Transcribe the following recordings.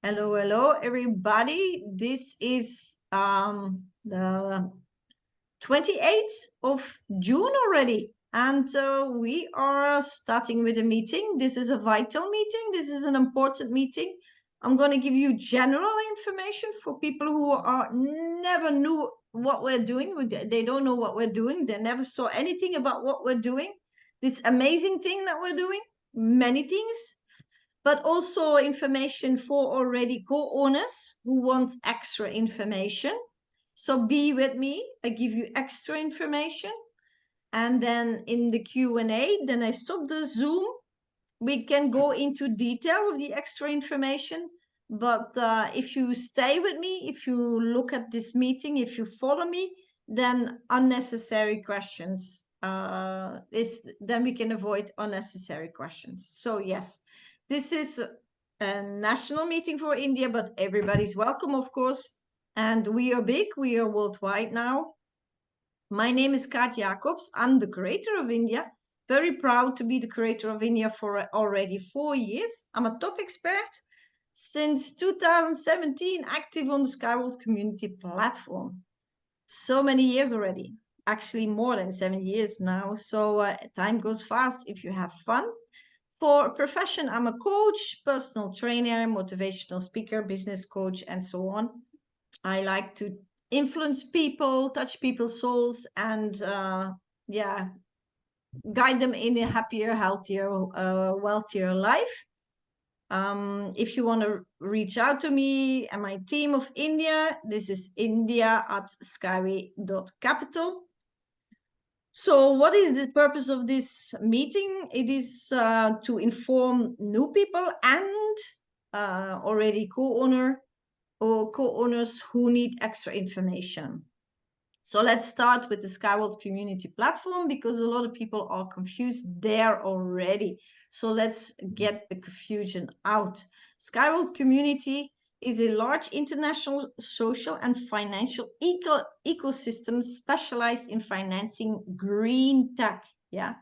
Hello, everybody. This is the 28th of June already, and we are starting with a meeting. This is a vital meeting. This is an important meeting. I'm going to give you general information for people who are never knew what we're doing. They don't know what we're doing. They never saw anything about what we're doing. This amazing thing that we're doing, many things, but also information for already co-owners who want extra information. So be with me. I give you extra information. And then in the Q&A, then I stop the Zoom. We can go into detail of the extra information. But if you stay with me, if you look at this meeting, if you follow me, then unnecessary questions, then we can avoid unnecessary questions. So yes, this is a national meeting for India, but everybody's welcome, of course. And we are big, we are worldwide now. My name is Kaat Jacobs. I'm the creator of India. Very proud to be the creator of India for already 4 years. I'm a top expert since 2017, active on the Skyworld community platform. So many years already, actually more than 7 years now. So time goes fast if you have fun. For profession, I'm a coach, personal trainer, motivational speaker, business coach, and so on. I like to influence people, touch people's souls, and guide them in a happier, healthier, wealthier life. If you want to reach out to me and my team of India, this is india@skyway.capital. So what is the purpose of this meeting? It is to inform new people and already co-owner or co-owners who need extra information. So let's start with the Skyworld community platform, because a lot of people are confused there already. So let's get the confusion out. Skyworld community is a large international social and financial ecosystem specialized in financing green tech. Yeah.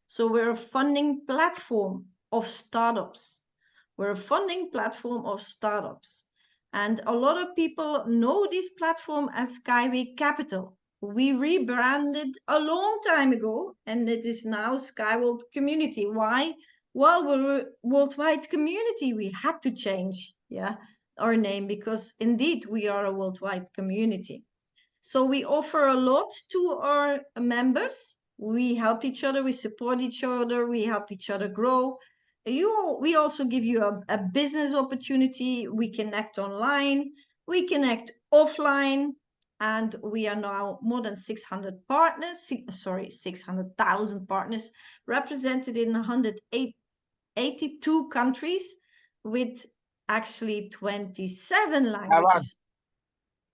So we're a funding platform of startups. We're a funding platform of startups. And a lot of people know this platform as Skyway Capital. We rebranded a long time ago, and it is now Skyworld Community. Why? Well, we're a worldwide community. We had to change, our name, because indeed we are a worldwide community. So we offer a lot to our members. We help each other, we support each other, we help each other grow. We also give you a business opportunity. We connect online, we connect offline, and we are now more than 600 partners, 600,000 partners represented in 182 countries with actually 27 languages.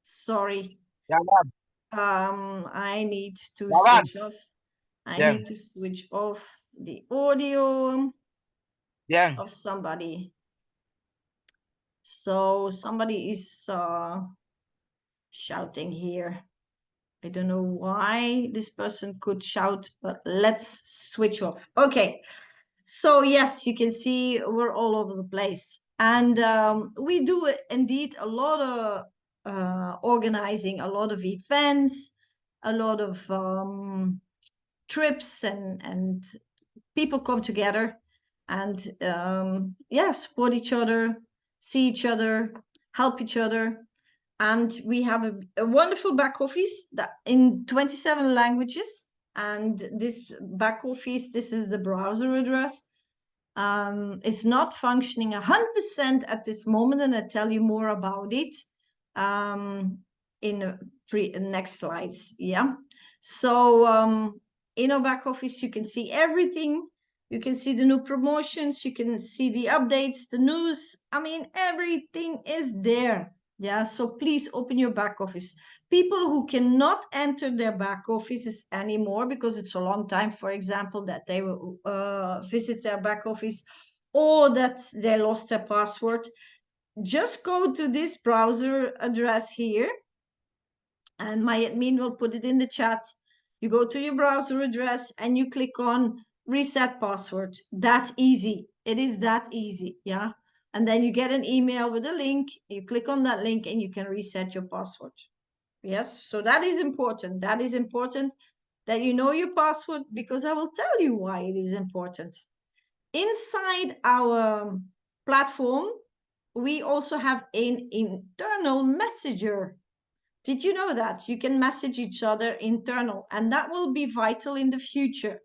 Sorry. I need to switch off. I need to switch off the audio of somebody. So somebody is shouting here. I don't know why this person could shout, but let's switch off. Okay. So yes, you can see we're all over the place. And we do indeed a lot of organizing, a lot of events, a lot of trips, and people come together and support each other, see each other, help each other. And we have a wonderful back office that in 27 languages. And this back office, this is the browser address. It's not functioning 100% at this moment, and I'll tell you more about it in the next slides. Yeah. So in our back office, you can see everything. You can see the new promotions. You can see the updates, the news. I mean, everything is there. Yeah. So please open your back office. People who cannot enter their back offices anymore because it's a long time, for example, that they will visit their back office or that they lost their password, just go to this browser address here, and my admin will put it in the chat. You go to your browser address and you click on reset password. That's easy. It is that easy. Yeah. And then you get an email with a link. You click on that link and you can reset your password. Yes, so that is important. That is important that you know your password, because I will tell you why it is important. Inside our platform, we also have an internal messenger. Did you know that? You can message each other internal, and that will be vital in the future.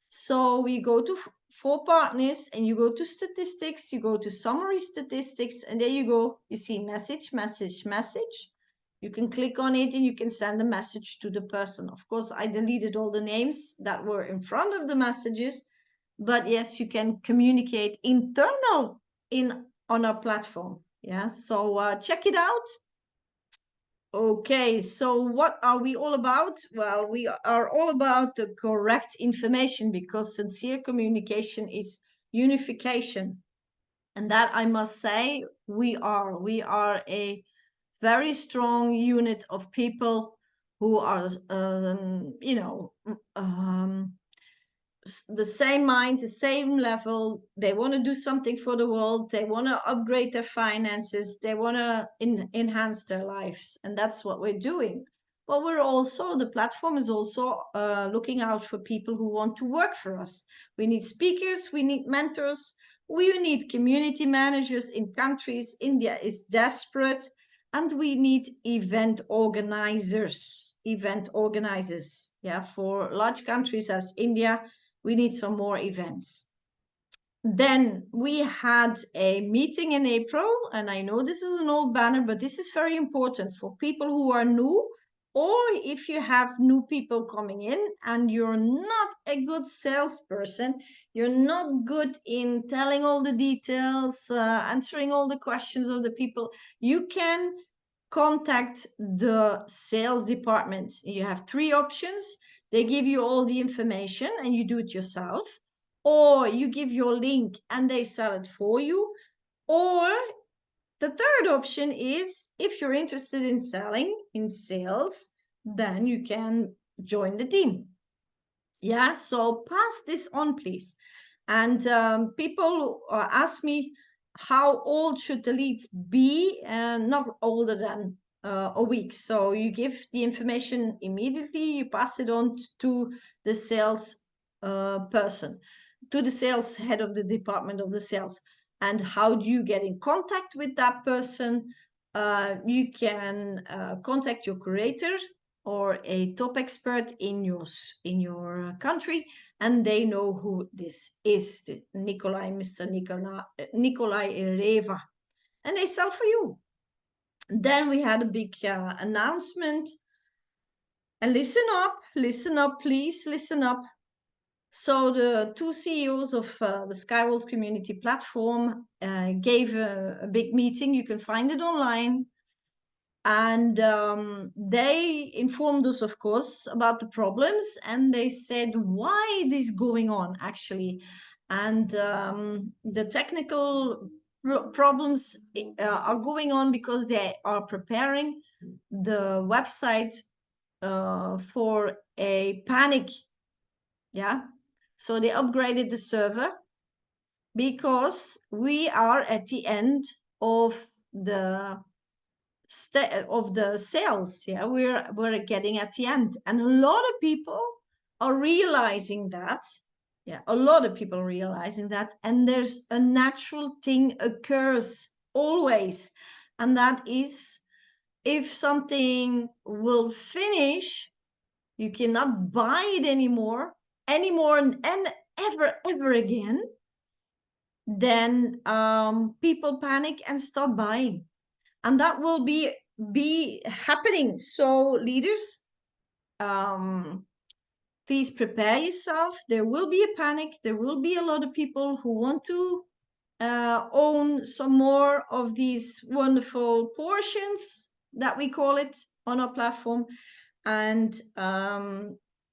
So we go to for partners, and you go to statistics, you go to summary statistics, and there you go. You see message, message, message. You can click on it and you can send a message to the person. Of course, I deleted all the names that were in front of the messages, but yes, you can communicate internal on our platform. Yeah, so check it out. Okay, so what are we all about? Well, we are all about the correct information, because sincere communication is unification. And that, I must say, we are. We are a very strong unit of people who are, the same mind, the same level. They want to do something for the world. They want to upgrade their finances. They want to enhance their lives. And that's what we're doing. But we're also, the platform is also looking out for people who want to work for us. We need speakers, we need mentors, we need community managers in countries. India is desperate. And we need event organizers. Yeah, for large countries as India, we need some more events. Then we had a meeting in April, and I know this is an old banner, but this is very important for people who are new, or if you have new people coming in and you're not a good salesperson, you're not good in telling all the details, answering all the questions of the people, you can contact the sales department. You have 3 options. They give you all the information and you do it yourself, or you give your link and they sell it for you, or the third option is, if you're interested in sales, then you can join the team. Yeah, so pass this on, please. And people ask me, how old should the leads be? And not older than a week. So you give the information immediately, you pass it on to the sales person, to the sales head of the department of the sales. And how do you get in contact with that person? You can contact your curator or a top expert in your country, and they know who this is, Mr. Nikolai Reva, and they sell for you. Then we had a big announcement, and listen up, please listen up. So the 2 CEOs of the Skyworld Community Platform gave a big meeting. You can find it online. And they informed us, of course, about the problems, and they said why it is going on, actually. And the technical problems are going on because they are preparing the website for a panic. Yeah. So they upgraded the server because we are at the end of the sales. Yeah, we're getting at the end, and a lot of people are realizing that. Yeah, a lot of people realizing that, and there's a natural thing occurs always, and that is, if something will finish, you cannot buy it anymore and ever again, then people panic and stop buying. And that will be happening. So leaders, please prepare yourself. There will be a panic. There will be a lot of people who want to own some more of these wonderful portions that we call it on our platform. And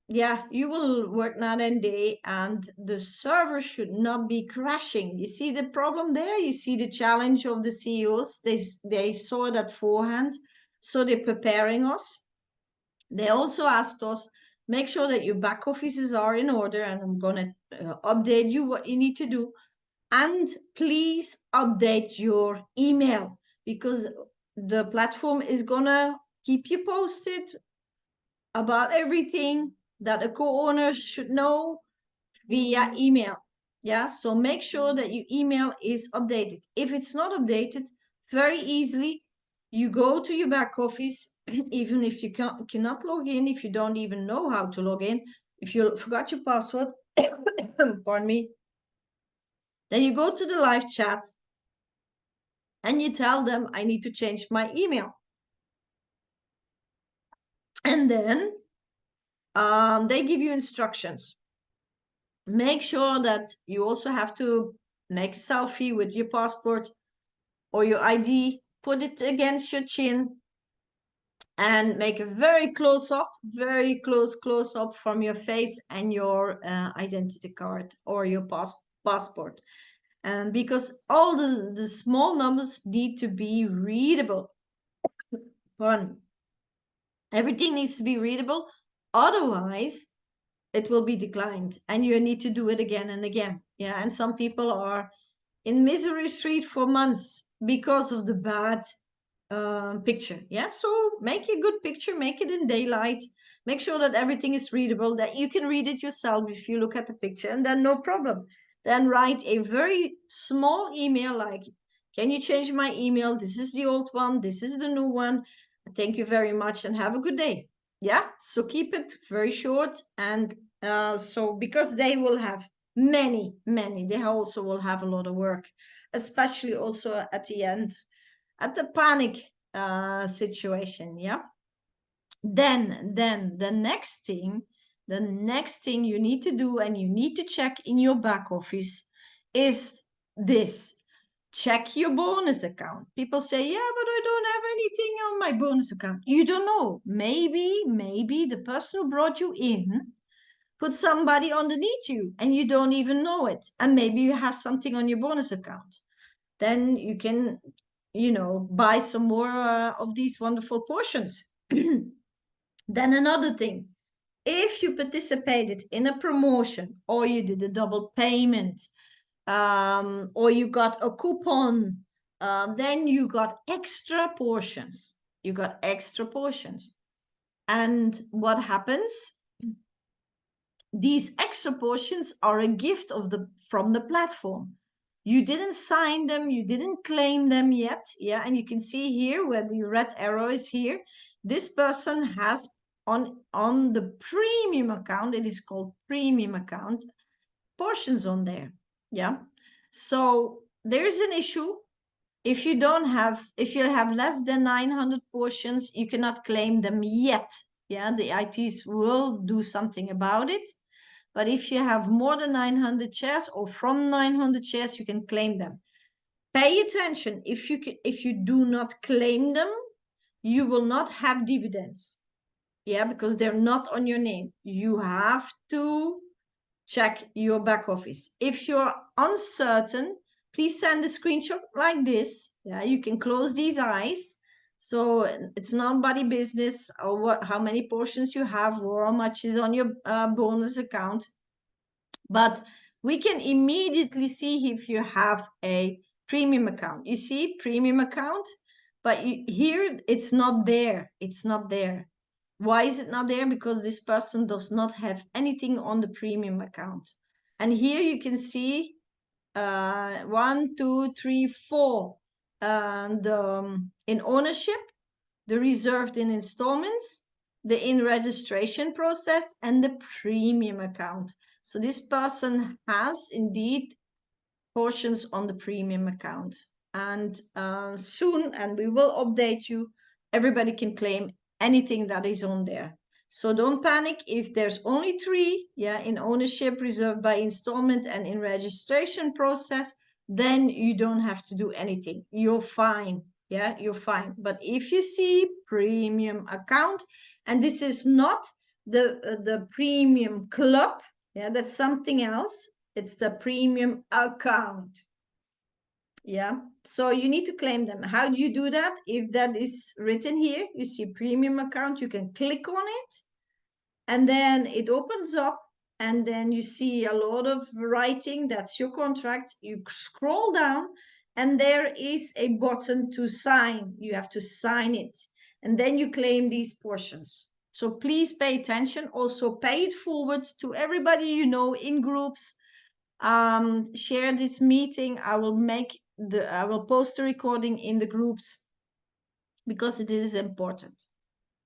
yeah, you will work night and day, and the server should not be crashing. You see the problem there? You see the challenge of the CEOs? They saw that beforehand, so they're preparing us. They also asked us, make sure that your back offices are in order, and I'm going to update you what you need to do. And please update your email, because the platform is gonna keep you posted about everything that a co-owner should know via email. Yeah, so make sure that your email is updated. If it's not updated, very easily, you go to your back office, even if you cannot log in, if you don't even know how to log in, if you forgot your password, pardon me, then you go to the live chat and you tell them, I need to change my email. And then they give you instructions. Make sure that you also have to make a selfie with your passport or your ID, put it against your chin, and make a very close up, very close up from your face and your identity card or your passport. And because all the small numbers need to be readable. Pardon. Everything needs to be readable. Otherwise, it will be declined and you need to do it again and again. Yeah, and some people are in misery street for months because of the bad picture. Yeah, so make a good picture, make it in daylight, make sure that everything is readable, that you can read it yourself if you look at the picture, and then no problem. Then write a very small email like, can you change my email? This is the old one, this is the new one. Thank you very much and have a good day. Yeah, so keep it very short. And so because they will have many, they also will have a lot of work, especially also at the end, at the panic situation. Yeah, then the next thing you need to do, and you need to check in your back office, is this: check your bonus account. People say, yeah, but I don't have anything on my bonus account. You don't know, maybe the person who brought you in put somebody underneath you and you don't even know it, and maybe you have something on your bonus account. Then you can, buy some more of these wonderful portions. Then another thing, if you participated in a promotion or you did a double payment, or you got a coupon, then you got extra portions. And what happens? These extra portions are a gift from the platform. You didn't sign them, you didn't claim them yet. Yeah, and you can see here where the red arrow is here. This person has on the premium account, it is called premium account, portions on there. Yeah, so there's an issue. If you have less than 900 portions, you cannot claim them yet. Yeah, the ITs will do something about it. But if you have more than 900 shares or from 900 shares, you can claim them. Pay attention. If you do not claim them, you will not have dividends. Yeah, because they're not on your name. You have to check your back office. If you're uncertain, please send a screenshot like this. Yeah, you can close these eyes. So it's nobody business or how many portions you have or how much is on your bonus account. But we can immediately see if you have a premium account. You see premium account, but here it's not there. It's not there. Why is it not there? Because this person does not have anything on the premium account. And here you can see 1, 2, 3, 4. And in ownership, the reserved in installments, the in registration process, and the premium account. So this person has indeed portions on the premium account. And soon, and we will update you, everybody can claim anything that is on there. So don't panic if there's only 3, yeah, in ownership, reserved by installment, and in registration process, then you don't have to do anything. You're fine. Yeah, you're fine. But if you see premium account, and this is not the premium club, yeah, that's something else. It's the premium account. Yeah, so you need to claim them. How do you do that? If that is written here, you see premium account, you can click on it and then it opens up and then you see a lot of writing. That's your contract. You scroll down, and there is a button to sign. You have to sign it, and then you claim these portions. So please pay attention. Also pay it forward to everybody you know in groups. Share this meeting. I will post the recording in the groups because it is important.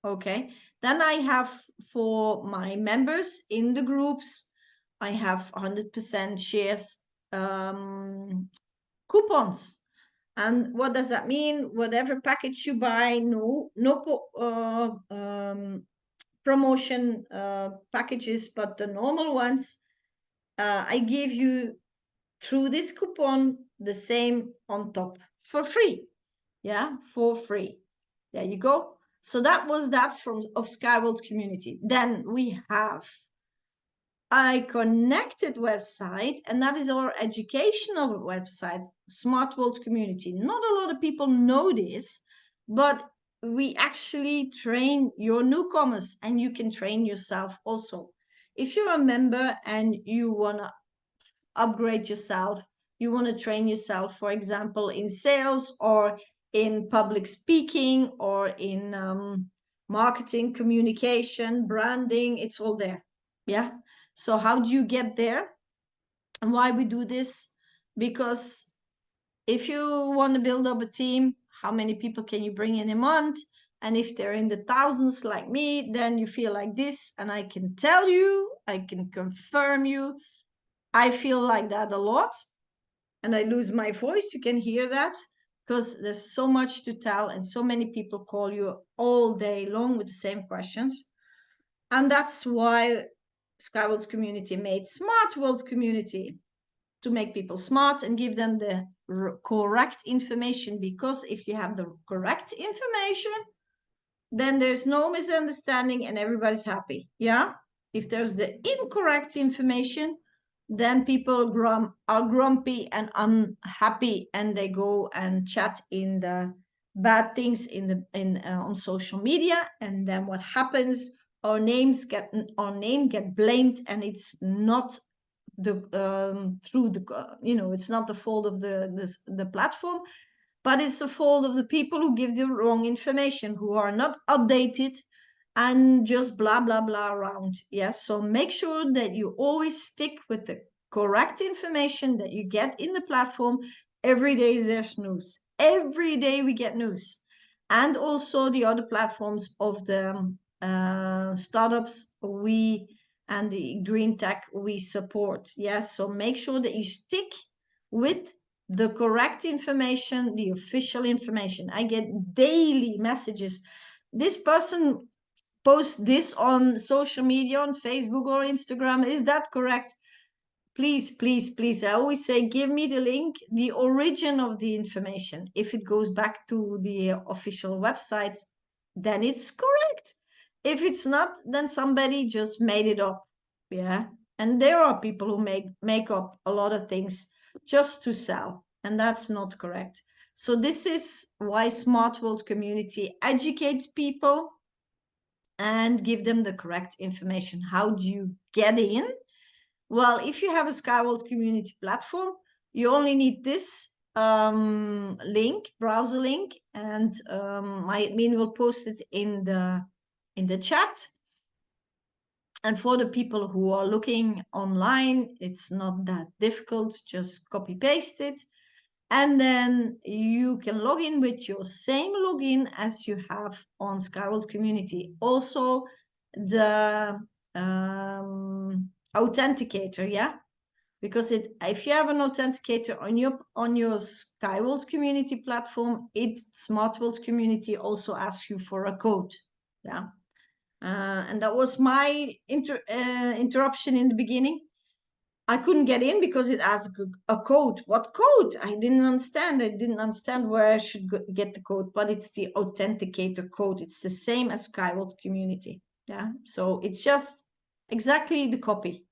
Okay, then I have, for my members in the groups, I have 100% shares coupons. And what does that mean? Whatever package you buy, no promotion packages, but the normal ones, I give you through this coupon the same on top for free. Yeah, for free. There you go. So that was that from of Skyworld Community. Then we have a connected website, and that is our educational website, Smart World Community. Not a lot of people know this, but we actually train your newcomers, and you can train yourself also. If you're a member and you want to upgrade yourself, you want to train yourself, for example, in sales or in public speaking or in marketing, communication, branding, it's all there. Yeah. So how do you get there? And why we do this? Because if you want to build up a team, how many people can you bring in a month? And if they're in the thousands like me, then you feel like this. And I can tell you, I can confirm you, I feel like that a lot. And I lose my voice. You can hear that because there's so much to tell, and so many people call you all day long with the same questions. And that's why Skyworld's community made Smart World Community, to make people smart and give them the correct information. Because if you have the correct information, then there's no misunderstanding and everybody's happy. Yeah. If there's the incorrect information, then people are grumpy and unhappy, and they go and chat in the bad things on social media. And then what happens? Our name get blamed, and it's not through the it's not the fault of the platform, but it's the fault of the people who give the wrong information, who are not updated and just blah blah blah around. Yes, so make sure that you always stick with the correct information that you get in the platform. Every day there's news. Every day we get news. And also the other platforms of the startups and the green tech we support. Yes, so make sure that you stick with the correct information, the official information. I get daily messages. This person posts this on social media, on Facebook or Instagram. Is that correct? Please, please, please. I always say, give me the link, the origin of the information. If it goes back to the official website, then it's correct. If it's not, then somebody just made it up. Yeah. And there are people who make up a lot of things just to sell, and that's not correct. So this is why Smart World Community educates people and give them the correct information. How do you get in? Well, if you have a Skyworld Community platform, you only need this link, browser link, and my admin will post it in the chat. And for the people who are looking online, it's not that difficult. Just copy paste it. And then you can log in with your same login as you have on Skyworld Community. Also, the authenticator, yeah? Because if you have an authenticator on your Skyworld Community platform, Smart World Community also asks you for a code, yeah? And that was my interruption in the beginning. I couldn't get in because it asked a code. What code? I didn't understand. I didn't understand where I should get the code, but it's the authenticator code. It's the same as Skyworld Community. Yeah, so it's just exactly the copy.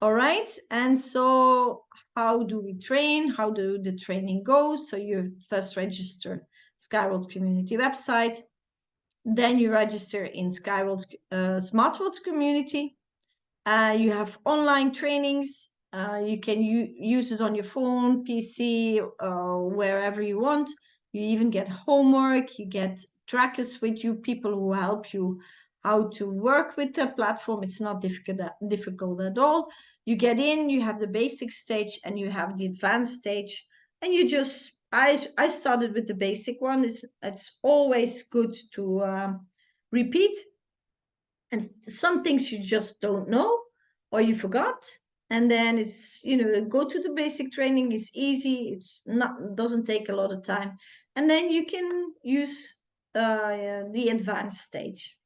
All right, and so how do we train? How do the training go? So you first register Skyworld Community website. Then you register in Skyworld Smart World Community. You have online trainings. You can use it on your phone, PC, wherever you want. You even get homework. You get trackers with you, people who help you how to work with the platform. It's not difficult at all. You get in, you have the basic stage and you have the advanced stage. And you just, I started with the basic one. It's always good to repeat. And some things you just don't know or you forgot. And then it's, go to the basic training. It's easy. It's not, doesn't take a lot of time. And then you can use the advanced stage.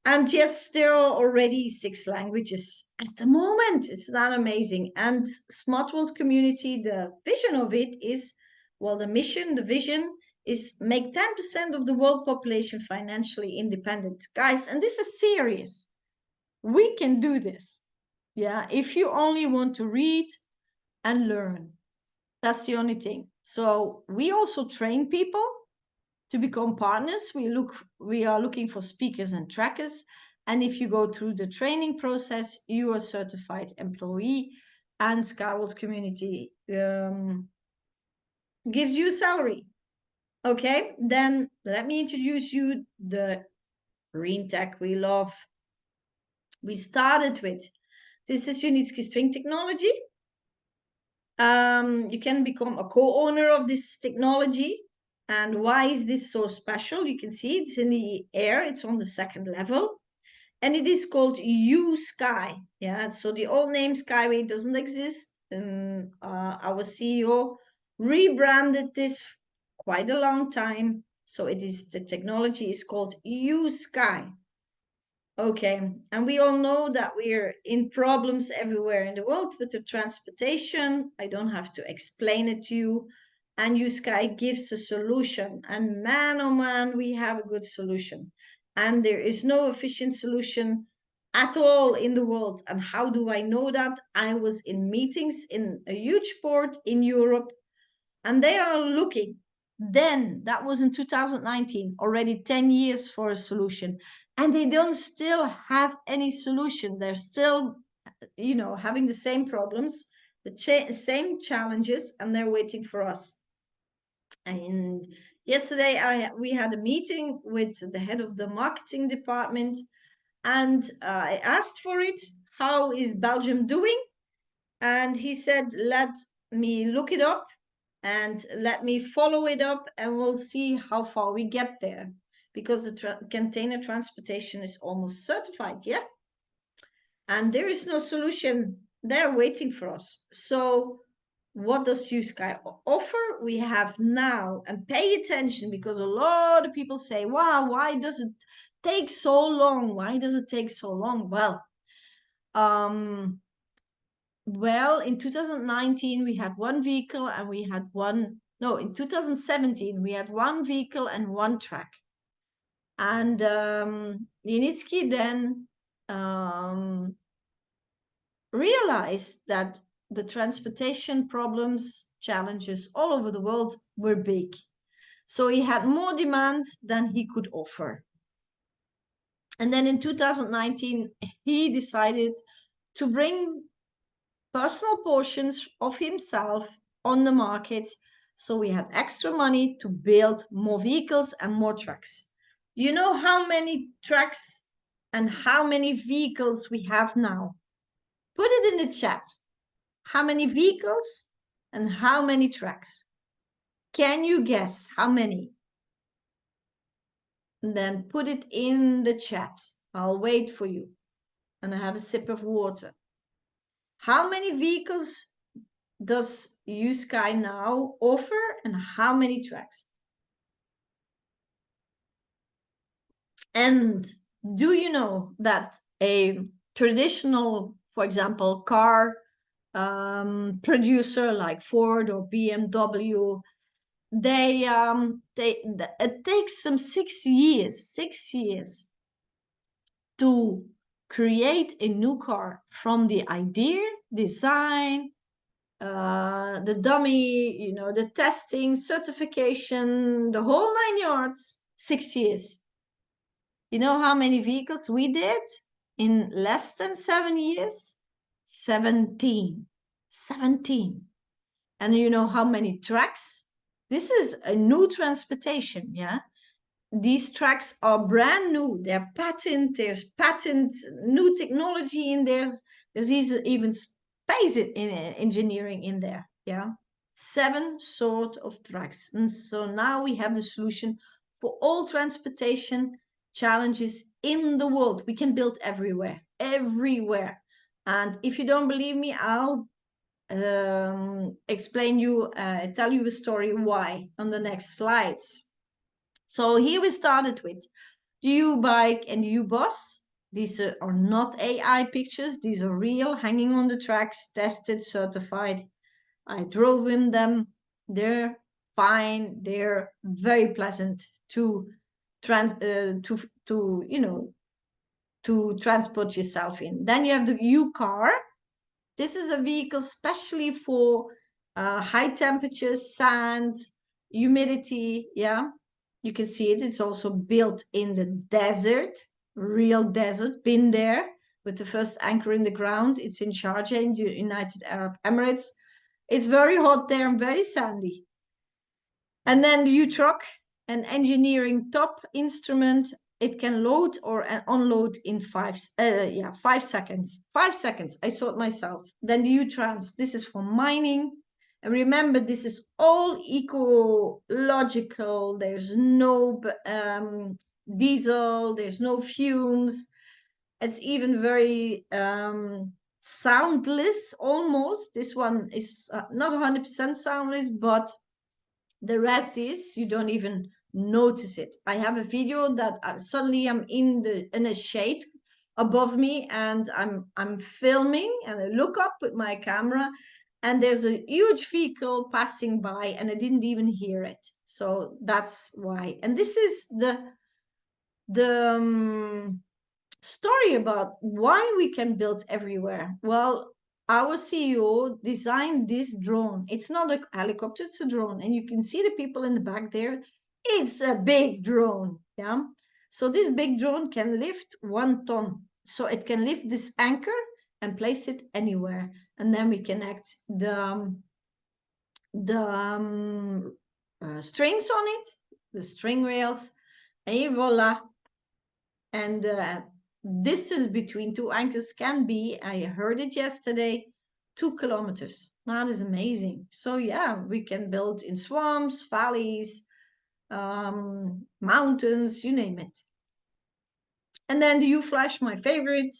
And yes, there are already 6 languages at the moment. It's not amazing. And Smart World Community, the vision of it is, well, the vision is make 10% of the world population financially independent. Guys, and this is serious. We can do this. Yeah, if you only want to read and learn. That's the only thing. So we also train people to become partners. We are looking for speakers and trackers. And if you go through the training process, you are a certified employee, and Skyworld Community gives you a salary. Okay, then let me introduce you the green tech we love. We started with, this is Unitsky String Technology. You can become a co-owner of this technology. And why is this so special? You can see it's in the air. It's on the 2nd level. And it is called uSky. Yeah, so the old name Skyway doesn't exist. Our CEO rebranded this quite a long time. So the technology is called uSky. Okay, and we all know that we're in problems everywhere in the world with the transportation. I don't have to explain it to you. And uSky gives a solution. And man, oh man, we have a good solution. And there is no efficient solution at all in the world. And how do I know that? I was in meetings in a huge port in Europe, and they are looking. Then that was in 2019, already 10 years for a solution, and they don't still have any solution. They're still having the same problems, the same challenges, and they're waiting for us. And yesterday we had a meeting with the head of the marketing department, and I asked for it, how is Belgium doing? And he said, let me look it up and let me follow it up, and we'll see how far we get there, because the container transportation is almost certified. Yeah, and there is no solution. They're waiting for us. So what does uSky offer? We have now, and pay attention, because a lot of people say, wow, why does it take so long? Why does it take so long? Well, in 2019, we had one vehicle and we had no, in 2017, we had one vehicle and one track. And Unitsky then realized that the transportation problems, challenges all over the world were big. So he had more demand than he could offer. And then in 2019, he decided to bring personal portions of himself on the market. So we had extra money to build more vehicles and more trucks. You know how many trucks and how many vehicles we have now? Put it in the chat. How many vehicles and how many trucks? Can you guess how many? And then put it in the chat. I'll wait for you. And I have a sip of water. How many vehicles does uSky now offer, and how many tracks? And do you know that a traditional, for example, car producer like Ford or BMW, it takes them 6 years to create a new car, from the idea, design, the dummy, the testing, certification, the whole 9 yards, 6 years. You know how many vehicles we did in less than 7 years? 17. 17. And you know how many tracks? This is a new transportation, yeah? These tracks are brand new. They're patent. There's patent, new technology in there. There's even space engineering in there, yeah? 7 sort of tracks. And so now we have the solution for all transportation challenges in the world. We can build everywhere, everywhere. And if you don't believe me, I'll explain you, tell you a story why on the next slides. So here we started with the U-bike and the U-bus. These are not AI pictures. These are real, hanging on the tracks, tested, certified. I drove in them. They're fine. They're very pleasant to transport yourself in. Then you have the U-car. This is a vehicle specially for high temperatures, sand, humidity. Yeah, you can see it. It's also built in the desert, real desert. Been there with the first anchor in the ground. It's in Sharjah in the United Arab Emirates. It's very hot there and very sandy. And then the U-truck, an engineering top instrument. It can load or unload in 5 seconds. 5 seconds. I saw it myself. Then the U-trans. This is for mining. And remember, this is all ecological. There's no diesel. There's no fumes. It's even very soundless almost. This one is not 100% soundless, but the rest is you don't even notice it. I have a video that suddenly I'm in a shade above me and I'm filming and I look up with my camera and there's a huge vehicle passing by and I didn't even hear it. So that's why. And this is the story about why we can build everywhere. Well, our CEO designed this drone. It's not a helicopter, it's a drone. And you can see the people in the back there. It's a big drone, yeah? So this big drone can lift 1 ton. So it can lift this anchor and place it anywhere. And then we connect the strings on it, the string rails, and voila. And distance between 2 anchors can be, I heard it yesterday, 2 kilometers. That is amazing. So yeah, we can build in swamps, valleys, mountains, you name it. And then the U-Flash, my favorite.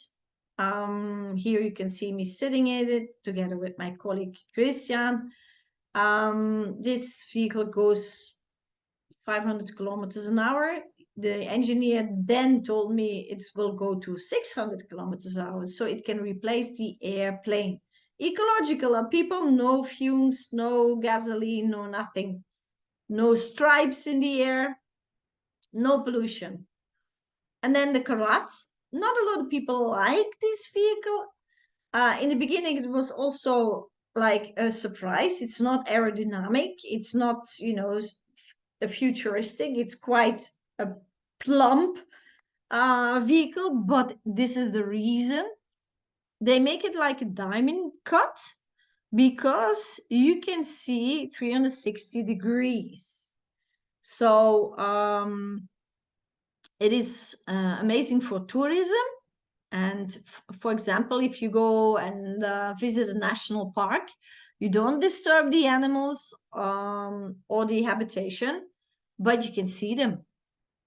Here you can see me sitting in it together with my colleague Christian. This vehicle goes 500 kilometers an hour. The engineer then told me it will go to 600 kilometers an hour, so it can replace the airplane. Ecological, people, no fumes, no gasoline, no nothing, no stripes in the air, no pollution. And then the Kaat, not a lot of people like this vehicle. In the beginning, it was also like a surprise. It's not aerodynamic. It's not, a futuristic. It's quite a plump vehicle, but this is the reason. They make it like a diamond cut because you can see 360 degrees. So it is amazing for tourism. And for example, if you go and visit a national park, you don't disturb the animals or the habitation, but you can see them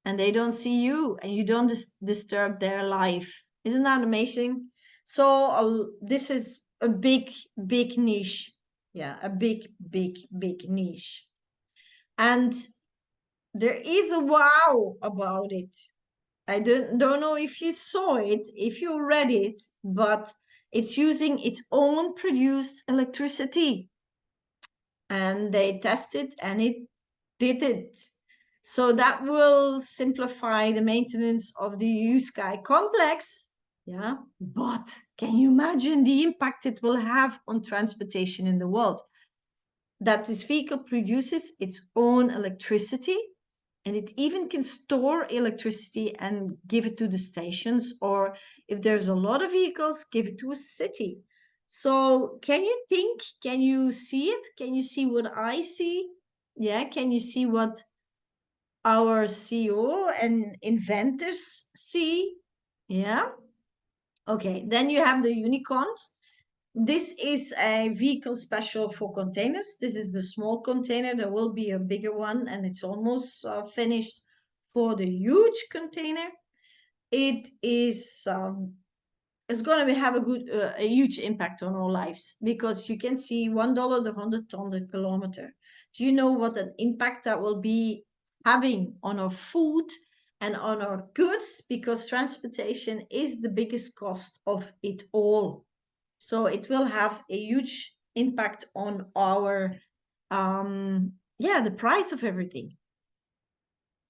and they don't see you and you don't disturb their life. Isn't that amazing? So this is a big, big niche. Yeah, a big, big, big niche. And there is a wow about it. I don't know if you saw it, if you read it, but it's using its own produced electricity. And they tested and it did it. So that will simplify the maintenance of the U-Sky complex. Yeah, but can you imagine the impact it will have on transportation in the world? That this vehicle produces its own electricity And it even can store electricity and give it to the stations, or if there's a lot of vehicles, give it to a city. So can you think? Can you see it? Can you see what I see? Yeah, can you see what our CEO and inventors see? Yeah. Okay, then you have the unicorn. This is a vehicle special for containers. This is the small container. There will be a bigger one, and it's almost finished for the huge container. It is it's going to have a huge impact on our lives, because you can see $1 the 100 ton the kilometer. Do you know what an impact that will be having on our food and on our goods? Because transportation is the biggest cost of it all. So it will have a huge impact on our the price of everything.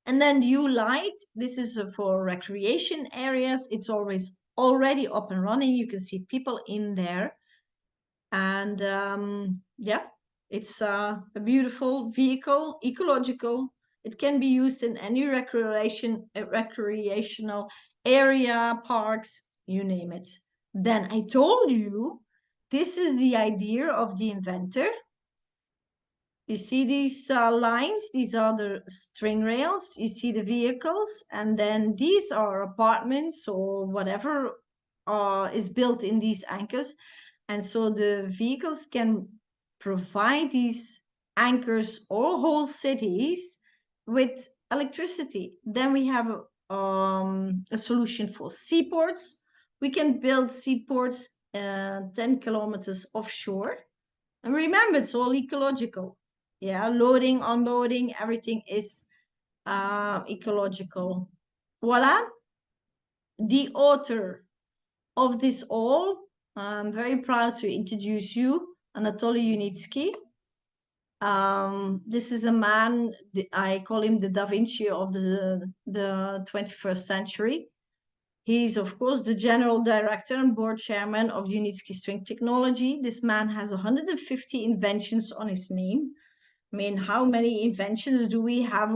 And then light, this is for recreation areas. It's always already up and running. You can see people in there. And it's a beautiful vehicle, ecological. It can be used in any recreational area, parks, you name it. Then I told you, this is the idea of the inventor. You see these lines? These are the string rails. You see the vehicles, and then these are apartments or whatever is built in these anchors. And so the vehicles can provide these anchors or whole cities with electricity. Then we have a solution for seaports. We can build seaports 10 kilometers offshore. And remember, it's all ecological. Yeah, loading, unloading, everything is ecological. Voila. The author of this all, I'm very proud to introduce you, Anatoly Unitsky. This is a man, I call him the Da Vinci of the 21st century. He's, of course, the general director and board chairman of Unitsky String Technology. This man has 150 inventions on his name. I mean, how many inventions do we have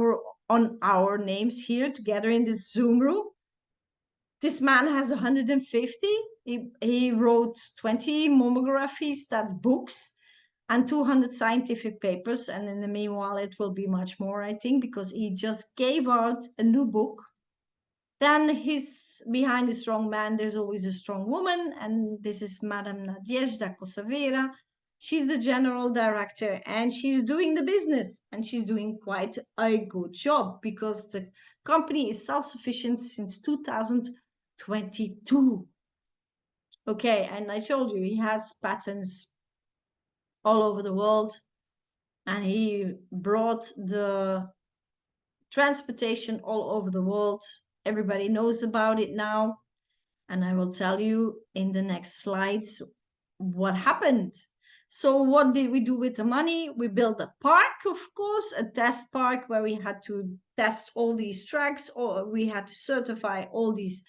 on our names here together in this Zoom room? This man has 150. He wrote 20 monographies, that's books, and 200 scientific papers. And in the meanwhile, it will be much more, I think, because he just gave out a new book. Then behind a strong man, there's always a strong woman. And this is Madame Nadezhda Kosavera. She's the general director, and she's doing the business, and she's doing quite a good job, because the company is self-sufficient since 2022. Okay, and I told you he has patents all over the world, and he brought the transportation all over the world. Everybody knows about it now, and I will tell you in the next slides what happened. So what did we do with the money? We built a park, of course, a test park where we had to test all these tracks, or we had to certify all these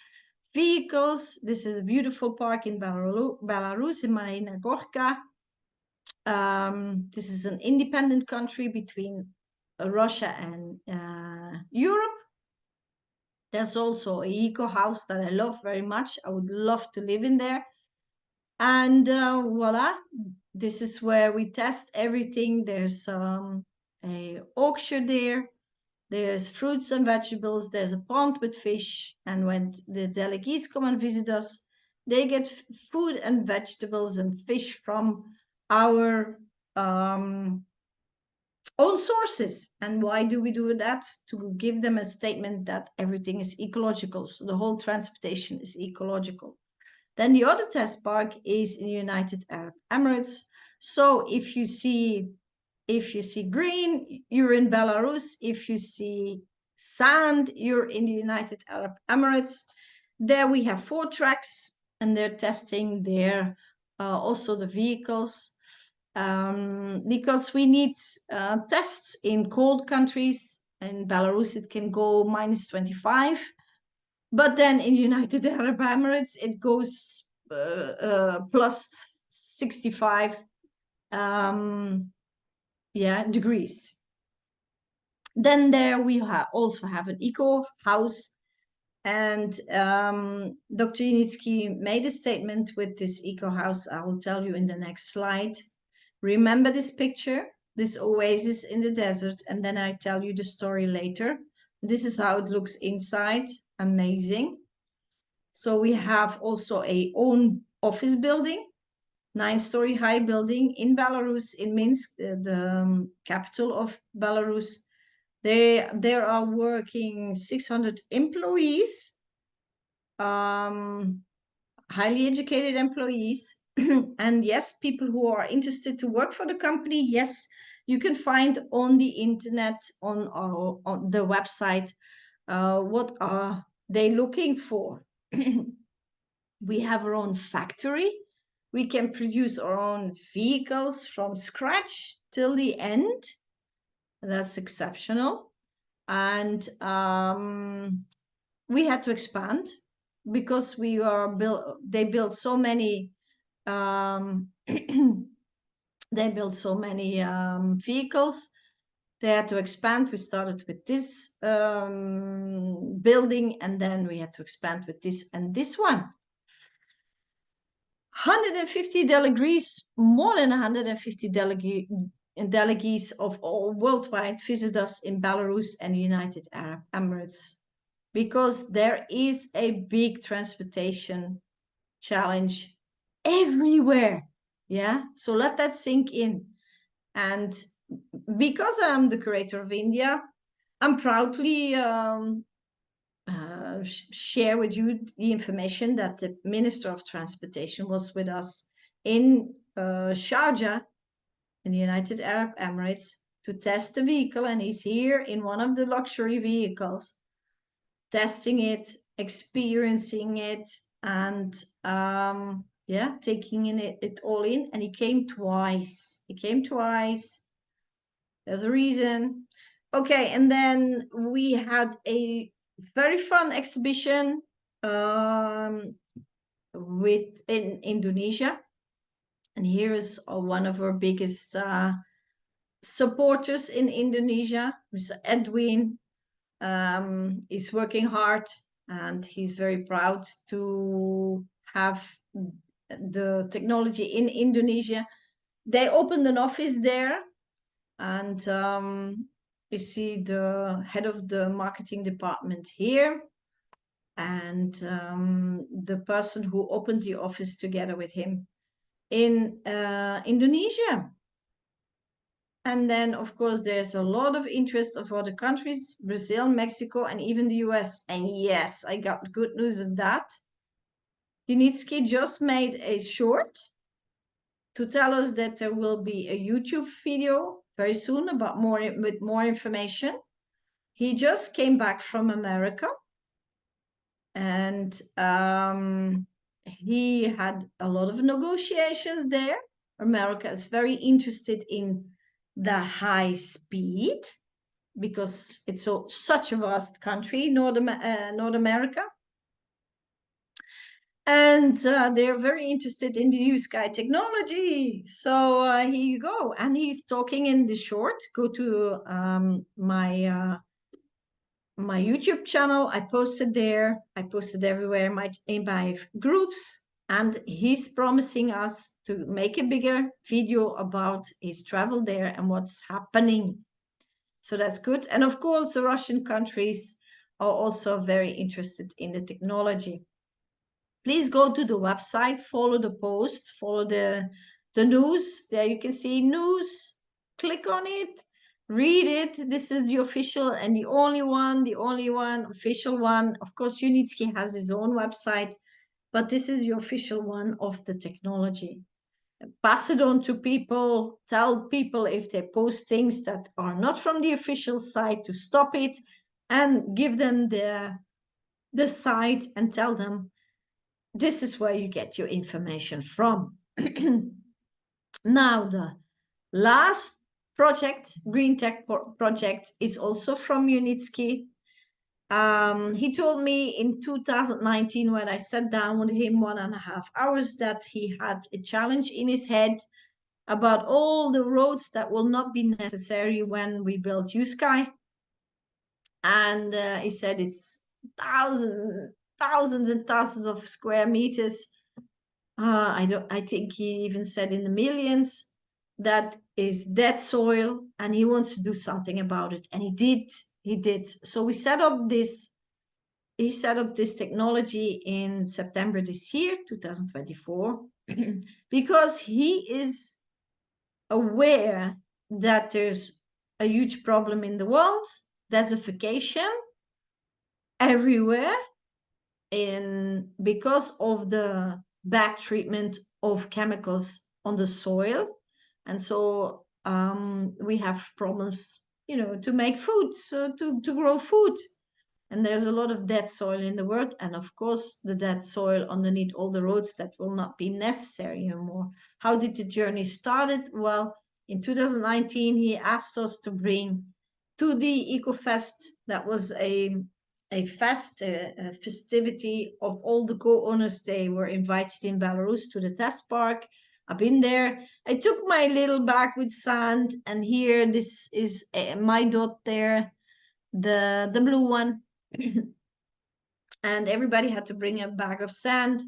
vehicles. This is a beautiful park in Belarus, in Marina Gorka. This is an independent country between Russia and Europe. There's also a eco house that I love very much. I would love to live in there. And voila, this is where we test everything. There's a auction there. There's fruits and vegetables. There's a pond with fish. And when the delegates come and visit us, they get food and vegetables and fish from our own sources. And why do we do that? To give them a statement that everything is ecological. So the whole transportation is ecological. Then the other test park is in the United Arab Emirates. So if you see green, you're in Belarus. If you see sand, you're in the United Arab Emirates. There we have 4 tracks, and they're testing there also the vehicles, because we need tests in cold countries. In Belarus, it can go -25. But then in United Arab Emirates, it goes plus 65 degrees. Then there we also have an eco house. And Dr. Unitsky made a statement with this eco house. I will tell you in the next slide. Remember this picture, this oasis in the desert, and then I tell you the story later. This is how it looks inside. Amazing. So we have also a own office building, 9-story high building in Belarus, in Minsk, the capital of Belarus. There are working 600 employees, highly educated employees. And yes, people who are interested to work for the company, yes, you can find on the internet, on the website, what are they looking for. We have our own factory. We can produce our own vehicles from scratch till the end. That's exceptional. And we had to expand because they built so many they built so many vehicles. They had to expand. We started with this building, and then we had to expand with this and this one. 150 delegates, more than 150 delegates of all worldwide visit us in Belarus and the United Arab Emirates, because there is a big transportation challenge everywhere. Yeah, so let that sink in. And because I'm the curator of India, I'm proudly share with you the information that the Minister of Transportation was with us in Sharjah in the United Arab Emirates to test the vehicle, and he's here in one of the luxury vehicles, testing it, experiencing it, and yeah, taking it all in. And he came twice. There's a reason. Okay, and then we had a very fun exhibition in Indonesia. And here is one of our biggest supporters in Indonesia, Mr. Edwin. He's working hard, and he's very proud to have the technology in Indonesia. They opened an office there, and you see the head of the marketing department here, and the person who opened the office together with him in Indonesia. And then, of course, there's a lot of interest of other countries, Brazil, Mexico, and even the US. And yes, I got good news of that. Unitsky just made a short to tell us that there will be a YouTube video very soon about with more information. He just came back from America, and he had a lot of negotiations there. America is very interested in the high speed because it's such a vast country, North America. And they're very interested in the uSky technology. So here you go. And he's talking in the short. Go to my YouTube channel. I posted there. I posted everywhere in my groups. And he's promising us to make a bigger video about his travel there and what's happening. So that's good. And of course, the Russian countries are also very interested in the technology. Please go to the website, follow the posts, follow the news. There you can see news. Click on it, read it. This is the official and the only one official one. Of course, Unitsky has his own website, but this is the official one of the technology. Pass it on to people. Tell people if they post things that are not from the official site to stop it, and give them the site and tell them this is where you get your information from. Now, the last project, Green Tech project, is also from Unitsky. He told me in 2019, when I sat down with him 1.5 hours, that he had a challenge in his head about all the roads that will not be necessary when we build uSky. And he said it's thousands and thousands of square meters. I think he even said in the millions. That is dead soil, and he wants to do something about it. And he did. So he set up this technology in September this year, 2024, because he is aware that there's a huge problem in the world, desertification everywhere, because of the bad treatment of chemicals on the soil. And so we have problems, to make food, so to grow food. And there's a lot of dead soil in the world. And of course, the dead soil underneath all the roads that will not be necessary anymore. How did the journey started? Well, in 2019, he asked us to bring to the EcoFest. That was a festivity of all the co-owners. They were invited in Belarus to the test park. I've been there. I took my little bag with sand, and here, this is my dot there, the blue one. And everybody had to bring a bag of sand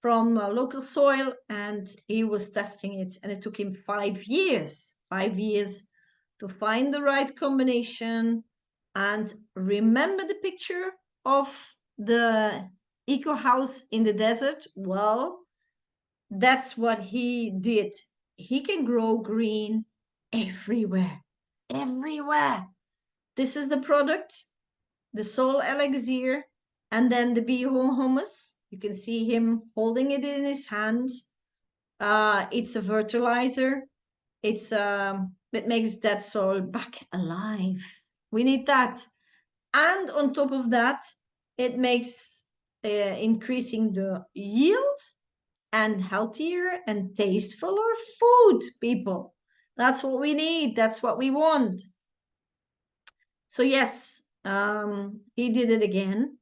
from local soil, and he was testing it, and it took him 5 years to find the right combination. And remember the picture of the eco house in the desert? Well, that's what he did. He can grow green everywhere. This is the product, the soul elixir, and then the biohumus. You can see him holding it in his hand. It's a fertilizer. It makes that soil back alive. We need that. And on top of that, it makes increasing the yield and healthier and tastefuler food, people. That's what we need. That's what we want. So yes, he did it again,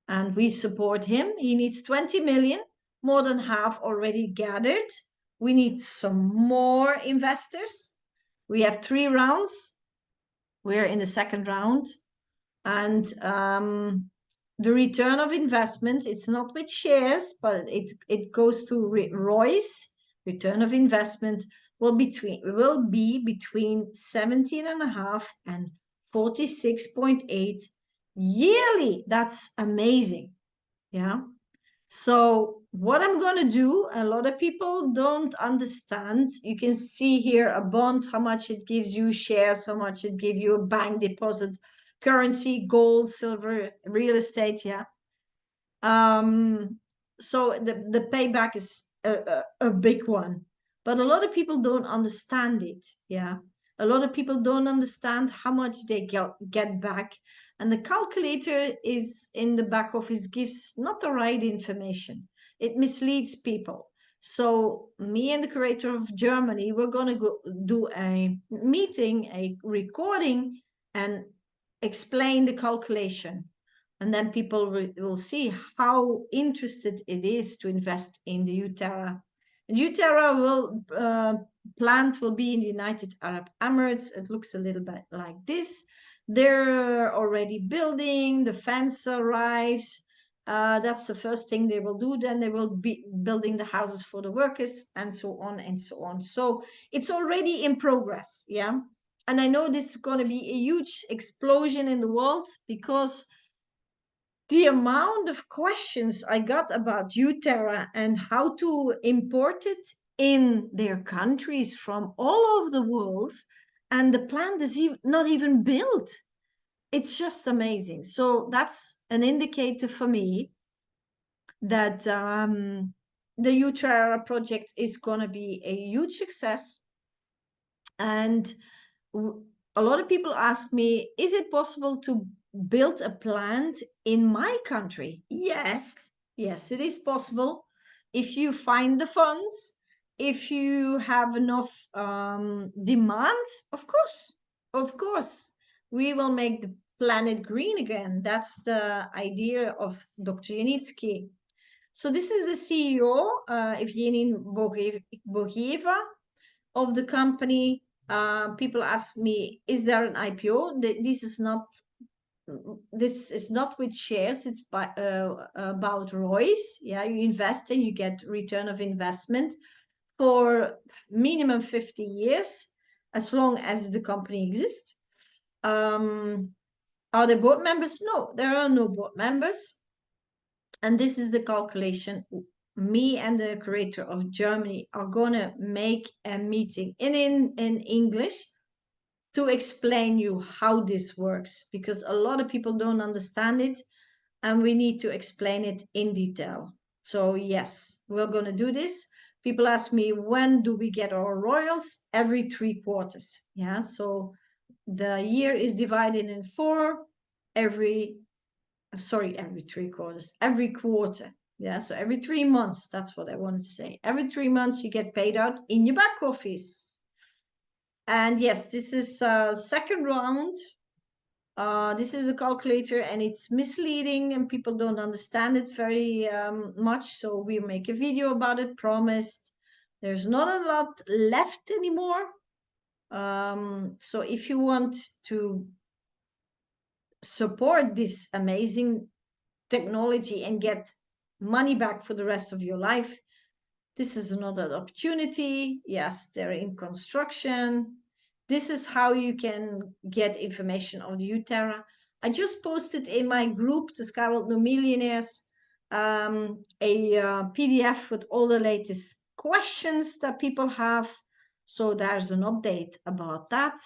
and we support him. He needs 20 million, more than half already gathered. We need some more investors. We have 3 rounds. We're in the second round. And the return of investment, it's not with shares, but it goes through ROIs. Return of investment will be between 17.5 and 46.8 yearly. That's amazing. Yeah. So what I'm going to do, a lot of people don't understand. You can see here a bond, how much it gives you, shares, how much it gives you, a bank deposit, currency, gold, silver, real estate. Yeah. So the payback is a big one, but a lot of people don't understand it. Yeah. A lot of people don't understand how much they get back. And the calculator is in the back office gives not the right information. It misleads people. So me and the curator of Germany, we're going to go do a meeting, a recording, and explain the calculation. And then people will see how interested it is to invest in the uTerra. And uTerra plant will be in the United Arab Emirates. It looks a little bit like this. They're already building, the fence arrives. That's the first thing they will do. Then they will be building the houses for the workers, and so on and so on. So it's already in progress, yeah. And I know this is going to be a huge explosion in the world, because the amount of questions I got about uTerra and how to import it in their countries from all over the world, and the plant is not even built. It's just amazing. So that's an indicator for me that the uTerra project is going to be a huge success. And a lot of people ask me, is it possible to build a plant in my country? Yes, it is possible. If you find the funds, if you have enough demand, of course, we will make the planet green again. That's the idea of Dr. Unitsky. So this is the CEO, Evgeny Bogieva, of the company. People ask me, is there an IPO? This is not this is not with shares, it's about ROIs. Yeah, you invest and you get return of investment for minimum 50 years, as long as the company exists. Are there board members? No, there are no board members. And this is the calculation. Me and the curator of Germany are going to make a meeting in English to explain you how this works, because a lot of people don't understand it and we need to explain it in detail. So yes, we're going to do this. People ask me, when do we get our royals? Every 3 quarters. Yeah, so the year is divided in 4, every 3 quarters, every quarter. Yeah, so every 3 months, that's what I wanted to say. Every 3 months you get paid out in your back office. And yes, this is second round. This is a calculator and it's misleading and people don't understand it very much. So we make a video about it, promised. There's not a lot left anymore. So if you want to support this amazing technology and get money back for the rest of your life, this is another opportunity. Yes, they're in construction. This is how you can get information of the uTerra. I just posted in my group, the Skyworld No Millionaires, a PDF with all the latest questions that people have. So there's an update about that.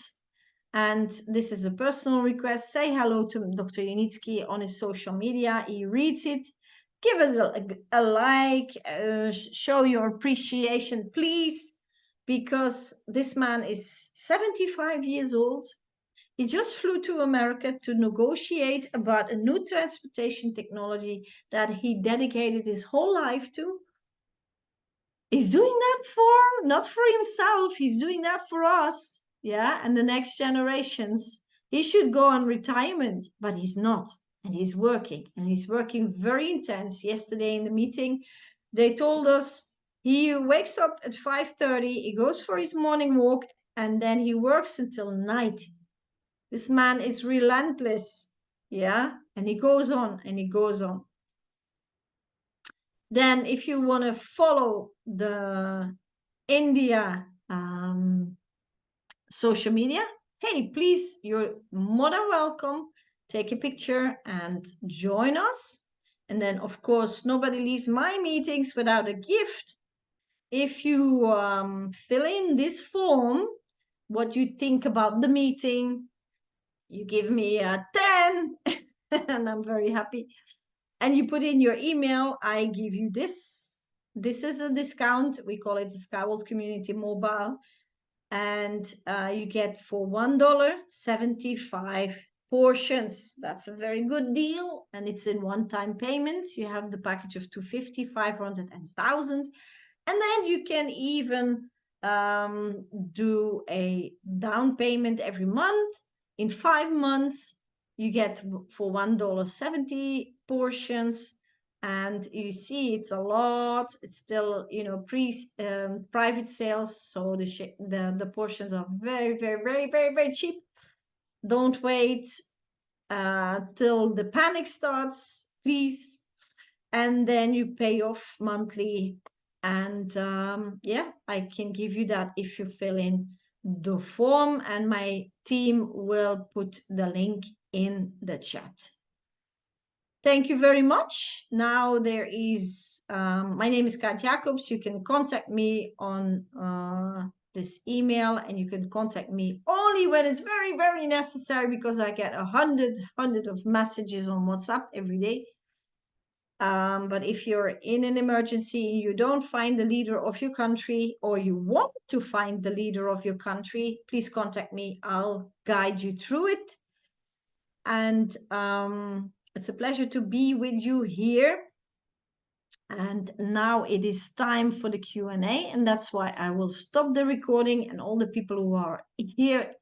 And this is a personal request. Say hello to Dr. Unitsky on his social media. He reads it. Give it a like, show your appreciation, please, because this man is 75 years old. He just flew to America to negotiate about a new transportation technology that he dedicated his whole life to. He's doing that not for himself, he's doing that for us, yeah, and the next generations. He should go on retirement, but he's not. And he's working very intense. Yesterday in the meeting, they told us he wakes up at 5:30, he goes for his morning walk, and then he works until night. This man is relentless, yeah, and he goes on and he goes on. Then if you want to follow the India social media, hey, please, you're more than welcome. Take a picture and join us. And then, of course, nobody leaves my meetings without a gift. If you fill in this form, what you think about the meeting, you give me a 10, and I'm very happy. And you put in your email, I give you this. This is a discount. We call it the Skyworld Community Mobile. And you get for $1, 75 portions. That's a very good deal. And it's in one-time payments. You have the package of 250, 500, and 1,000. And then you can even do a down payment every month. In 5 months, you get for $1, 70 portions. And you see, it's a lot. It's still, private sales. So the portions are very, very, very, very, very cheap. Don't wait till the panic starts, please. And then you pay off monthly. And yeah, I can give you that if you fill in the form, and my team will put the link in the chat. Thank you very much. Now there is, my name is Kaat Jacobs. You can contact me on this email, and you can contact me only when it's very, very necessary, because I get 100 of messages on WhatsApp every day. But if you're in an emergency and you don't find the leader of your country, or you want to find the leader of your country, please contact me. I'll guide you through it. And it's a pleasure to be with you here. And now it is time for the Q&A, and that's why I will stop the recording, and all the people who are here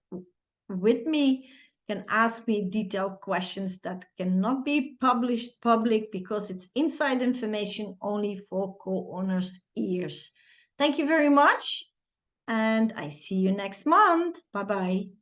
with me can ask me detailed questions that cannot be published public, because it's inside information only for co-owners' ears. Thank you very much, and I see you next month. Bye-bye.